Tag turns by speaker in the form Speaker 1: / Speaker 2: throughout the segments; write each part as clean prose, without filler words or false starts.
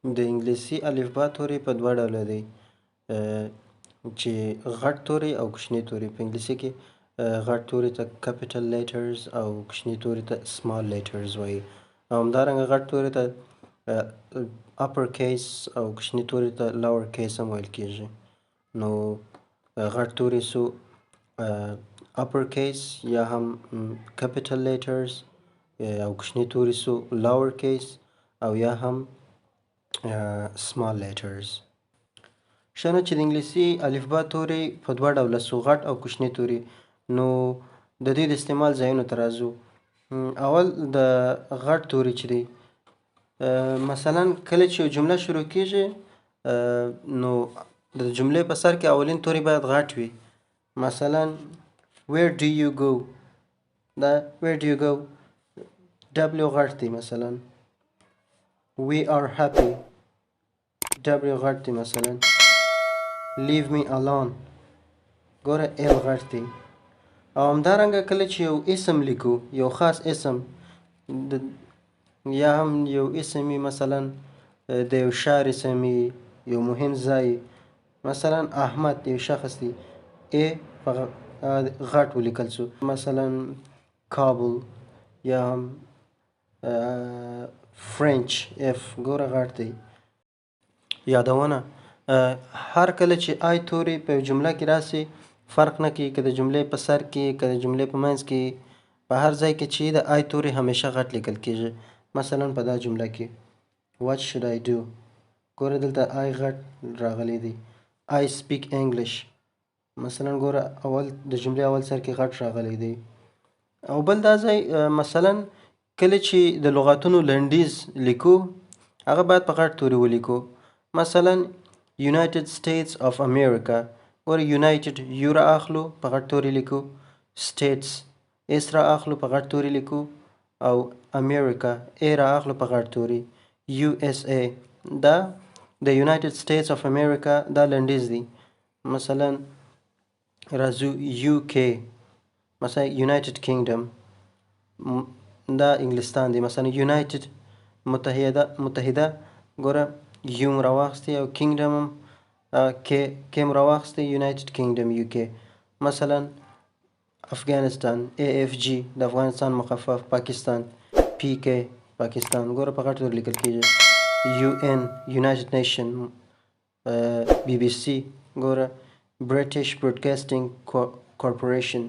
Speaker 1: د انګلیسي الفبا توري په دوه ډوله دی چې غټ توري او کوچني توري. په انګلیسي کې غټ توري ته capital letters او کوچني توري ته small letters وایي، او همدارنګه غټ توري ته upper case او کوچني توري ته lower case هم ویل کېږي. نو غټ توري سو upper case یا هم capital letters او کوچني توري سو lower case او یا هم small letters. ښه نو چې د انګلیسي الفبا توري په دوه ډوله سو، غټ او کوچني توري. نو د دوی د استعمال ځایونو ته راځو. اول د غټ توري چې دی، مثلا کله چې یو جمله شروع کېږي نو د جملې په سر کې اولین توري باید غټ وي. مثلا where do you go، دا where do you go W غټ دی. مثلا we are happy W غټ دی. مثلا leave me alone ګوره L غټ دی. او همدارنګه کله چې یو اسم لیکو، یو خاص اسم یا هم یو اسم وي، مثلا د یو ښار اسم وي، یو مهم ځای، مثلا احمد یو شخص دی، A په غټ ولیکل شو. مثلا کابل یا هم فرنچ F ګوره غټ دی. یادونه: هر کله چې آی توري په یو جمله کې راسي فرق نه کوي که د جملې په سر کې که د جملې په منځ کې، په هر ځای کې چې د آی توري همیشه غټ لیکل کېږي. مثلا په دا جمله کې what should I do ګوره دلته آی غټ راغلی دی. I speak English مثلا ګوره اول د جملې اول سر کې غټ راغلی دی. او بل دا ځای مثلا کله چې د لغاتونو لنډیز لیکو هغه باید په غټ توري ولیکو. مثلا United States of America ګوره United یو را اخلو په غټ توري لیکو، States اس را اخلو په غټ توري لیکو، او America A را اخلو په غټ توري. USA دا د United States of America دا لنډیز دی. مثلا راځو UK مثلا United Kingdom دا انګلستان دی. مثلا United متحده ګوره یو م راواخستی او کینګډم هم کې م راواخستی United Kingdom UK. مثلا افغانستان AFG د افغانستان مخفف، پاکستان PK پاکستان ګوره په غټ توري لیکل کېږي. UN United Nation BBC ګوره British Broadcasting Corporation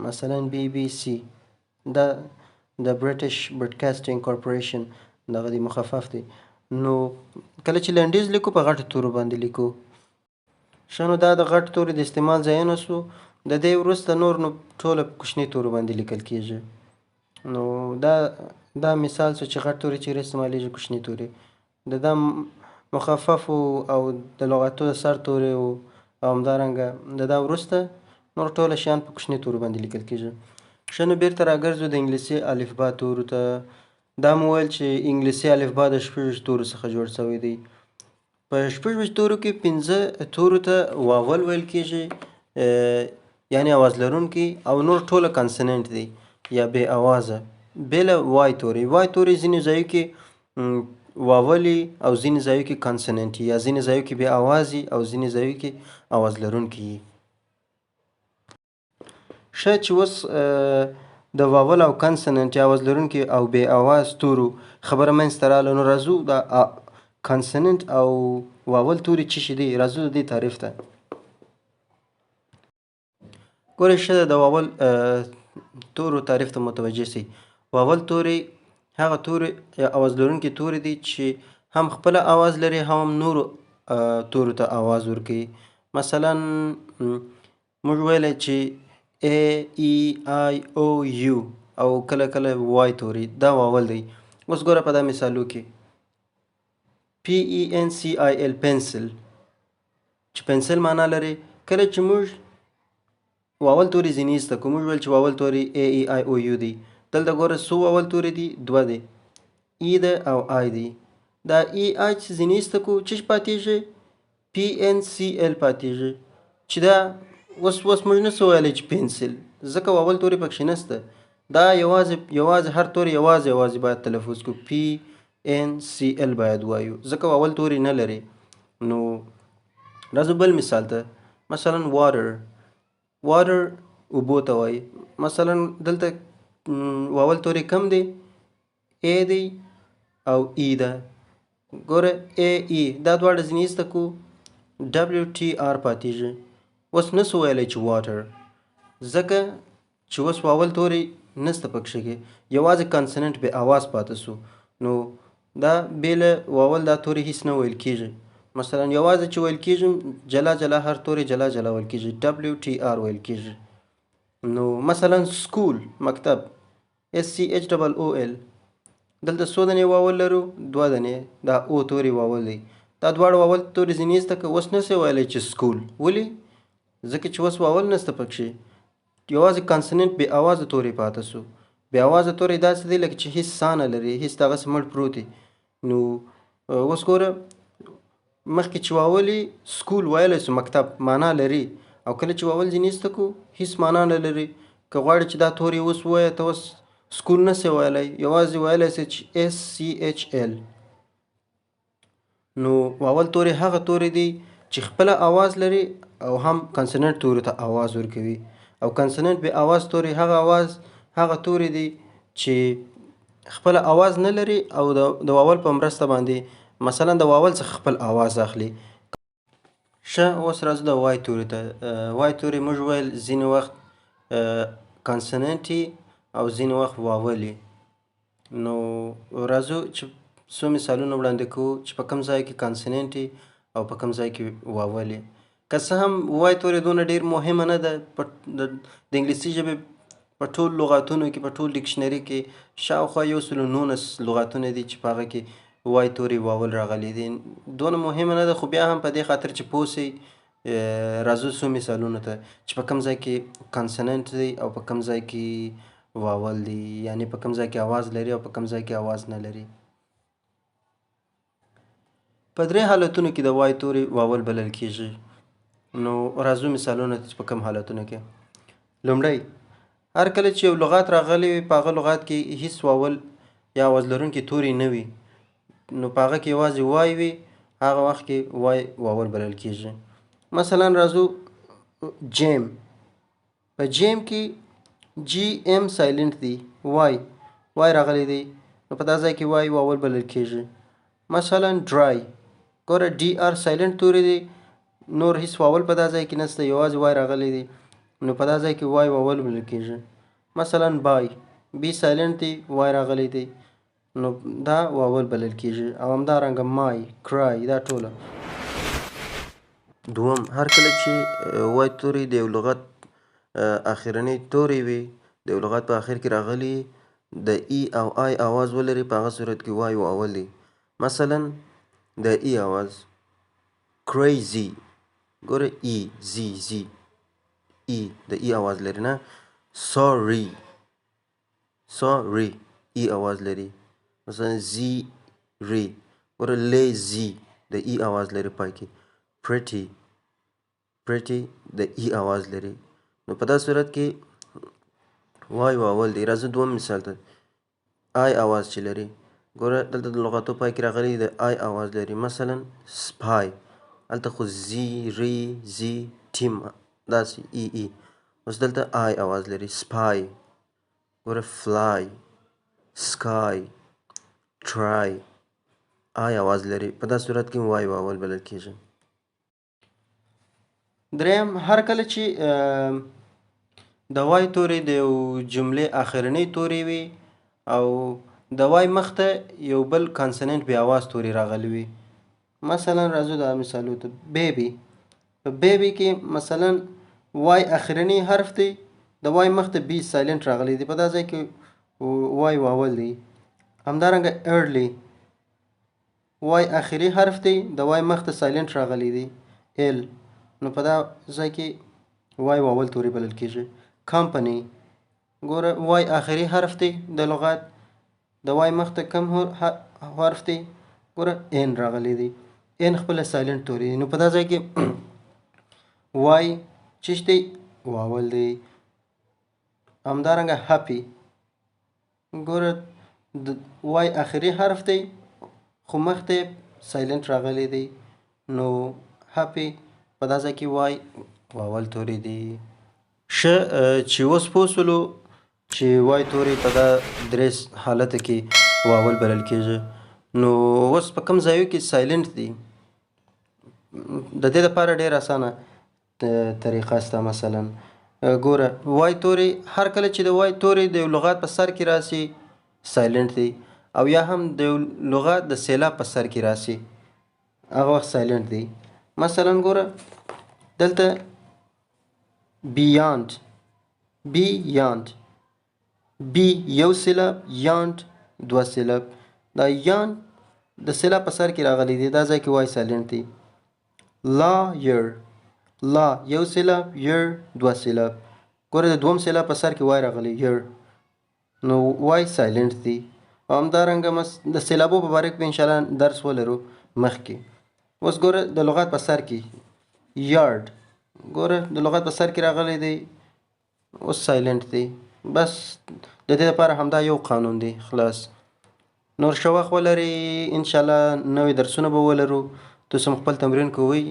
Speaker 1: مثلا BBC دا د British Broadcasting Corporation دغه دی مخفف دی. نو کله چې لنډیز لیکو په غټو تورو باندې لیکو. ښه نو دا د غټ توري د استعمال ځایونه سو. د دې وروسته نور نو ټوله په کوچني تورو باندې لیکل کېږي. نو دا مثال سو چې غټ توري چیرې استعمالیږي، کوچني توري د دا مخففو او د لغاتو د سر توري او همدارنګه د دا وروسته نور ټوله شیان په کوچني تورو باندې لیکل کېږي. ښه نو بیرته راګرځو د انګلیسي الفبا تورو ته. دا مو ویل چې انګلیسي الفبا د 6 تورو څخه جوړ شوی دی. په 6 تورو کې 15 تورو ته واول ویل کېږي، یعنی آواز لرونکی، او نور ټوله کنسوننټ دی یا بې اوازه بېله وای توري. وای توري ځینې ځایو کې واولي او ځینې ځایو کې کنسوننټ یا ځینې ځایو کې بې اوازي او ځینې ځایو کې آواز لرونکي. ښه چې اوس د واول او کنسوننټ یا آواز لرونکي او بې اواز تورو خبره منځته راغله، نو راځو د کنسوننټ او واول توري څه شي دي، راځو د دې تعریف ته. ګورئ ښه د واول تورو تعریف ته متوجه سئ. واول توري هغه توري یا آواز لرونکي توري دي چې هم خپله آواز لري هم نورو تورو ته آواز ورکوي. مثلا موږ ویلی چې A E I O U او کله کله وای توري دا واول دی. اوس ګوره په دا مثالو کې PENCIL پنسل چې پنسل معنا لري. کله چې موږ واول توري ځینې ایسته کړو، موږ ویل چې واول توري A E I O U دی. دلته ګوره څو واول توري دي؟ دوه دی، E ده او I دی. دا E I چې ځینې ایسته کړو څه پاتېږي؟ PNCL پاتېږي. چې دا اوس موږ نسو ویلی چې پنسل، ځکه واول توري پکښې نسته. دا یوازې هر توري یوازې باید تلفظ کړو. NCL باید وایو ځکه واول توري نه لري. نو راځو بل مثال ته. مثلا واټر اوبو ته وایي. مثلا دلته واول توري کم دی، A دی او E ده. ګوره AE دا دواړه ځینې ایسته کو WTR پاتېږي. اوس نسو ویلی چې واټر ځکه چې اوس واول توري نسته پکښې کې، یوازې کانسننټ بې آواز پاته سو. نو دا بې له واول دا توري هیڅ نه ویل کېږي. مثلا یوازې چې ویل کېږي جلا جلا هر توري جلا جلا ویل کېږي، WTR ویل کېږي. نو مثلا سکول مکتب SCHOOL دلته څو دنې واول لرو؟ دوه دنې. دا او توري واول دی. دا دواړه واول توري ځینې ایسته که اوس نسې ویلی چې سکول. ولې؟ ځکه چې اوس واول نسته پکښې، یوازې کانسننټ بې آوازه توري پاته سو. بې آوازه توري داسې دی لکه چې هیڅ سا نه لري، هیڅ دغسې مړ پروت دی. نو اوس ګوره مخکې چې واولي سکول ویلی سو مکتب معنا لري، او کله چې واول ځینې ایسته کو هیڅ معنا نه لري. که غواړې چې دا توري اوس ووایه ته اوس سکول نسې ویلی، یوازې ویلی سې چې SCHL. نو واول توري هغه توري دی چې خپله آواز لري او هم کانسننټ توري ته آواز ورکوي. او کانسننټ بې آواز توري هغه توري دی چې خپله آواز نه لري او د واول په مرسته باندې مثلا د واول څخه خپل آواز اخلي. ښه اوس راځو د وای توري ته. وای توري موږ ویل ځینې وخت کانسننټي او ځینې وخت واولي. نو راځو چې څو مثالونه وړاندې کوو چې په کوم ځای کې کانسننټي او په کوم ځای کې واولي. که څه هم وای توري دونه ډېر مهمه نه ده د انګلیسي ژبې په ټول لغاتونو کې، په ټول ډکشنري کې شاوخوا 119 لغاتونه دي چې په هغه کې وای توري واول راغلي دي. دونه مهمه نه ده، خو بیا هم په دې خاطر چې پوه سئ راځو څو مثالونو ته چې په کوم ځای کې کانسننټ دی او په کوم ځای کې واول دی، یعنی په کوم ځای کې آواز لري او په کوم ځای کې آواز نه لري. په درې حالتونو کې د وای توري واول بلل کېږي. نو راځو مثالونه چې په کوم حالتونو کې. لومړی، هر کله چې یو لغات راغلی وي په هغه لغات کې هیڅ واول یا آواز لرونکي توري نه وي، نو په هغه کې یوازې وای وي، هغه وخت کې وای واول بلل کېږي. مثلا راځو جیم. په جیم کې GM سایلنټ دی، وای راغلی دی، نو په دا ځای کې وای واول بلل کېږي. مثلا ډرای، ګوره DR سایلنټ توري دی، نور هیڅ واول په دا ځای کې نشته، یوازې وای راغلی دی، نو په دا ځای کې وای واول بلل کېږي. مثلا بای، بي سایلنټ دی، وای راغلی دی، نو دا واول بلل کېږي. او همدارنګه مای، کرای، دا ټوله. دوم، هر کله چې وای توري د یو لغت اخرنی توري وي، د یو لغت په اخر کې راغلي د ای او آی آواز ولري، په هغه صورت کې وای واول دی. مثلا د ای آواز کریزي، ګوره ای زی ای د ای آواز لري نه. سوري ای آواز لري. مثلا زیری، ګوره لیزي د ای آواز لري پای کې. پریټي د ای آواز لري. نو په دا صورت کې وای واول دی. راځو دوم مثال ته. آی آواز چې لري، ګوره دلته د لغاتو پای کې راغلی د آی آواز لري. مثلا سپای، هلته خو زی ټیم داسې ای. اوس دلته آی آواز لري. سپای، ګوره فلای، سکای، ټرای، آی آواز لري. په دا صورت کې وای واول بلل کېږي. دریم، هر کله چې د وای توري د یو جملې اخرنی توري وي او د وای مخته یو بل کانسننټ بې آواز توري راغلی وي. مثلا راځو دا مثالو ته. بیبي، په بیبي کې مثلا وای اخرنی حرف دی، د وای مخته بي سایلنټ راغلی دی، په دا ځای کې وای واول دی. همدارنګه ارلی، وای اخري حرف دی، د وای مخته سایلنټ راغلی دی، ال، نو په دا ځای کې وای واول توري بلل کېږي. کمپنی، ګوره وای اخري حرف دی د لغات، د وای مخته کم حرف دی، ګوره ان راغلی دی، ان خپله سایلنټ توري دی، نو په دا ځای کې وای چش دی واول دی. همدارنګه هپی، ګوره د وای اخري حرف دی خو مخته سایلنت راغلی دی نو هپی په دا ځای کې وای واول توري دی. ښه چې اوس پوه شولو چې وای توري په دا درې حالته کې واول بلل کېږي. نو اوس په کوم ځایو کې سایلنت دي د دې لپاره ډېر اسانه طریقه شته. مثلا ګوره وای توري هر کله چې د وای توري د یو لغات په سر کې راسي سایلنت دی او یا هم د یو لغات د سیلاب په سر کې راسي هغه وخت سایلنت دی. مثلا ګوره دلته بیاند بیاند بی یو سیلاب یاند دوه سیلاب دا یاند د سیلاب په سر کې راغلی دی دا ځای کې وای سایلنت دی. لایر لا یو سیلاب یر دوه سیلاب ګوره د دوم سیلاب په سر کې وای راغلی یر نو وای سایلنت دی. او همدارنګه د سیلابو په باره کې به انشاءالله درس ولرو مخکې. اوس ګوره د لغات په سر کې یارډ ګوره د لغات په سر کې راغلی دی اوس سایلنت دی. بس د دې لپاره همدا یو قانون دی خلاص. نور ښه وخت ولرئ انشاءالله نوې درسونه به ولرو. تاسو هم خپل تمرین کوئ.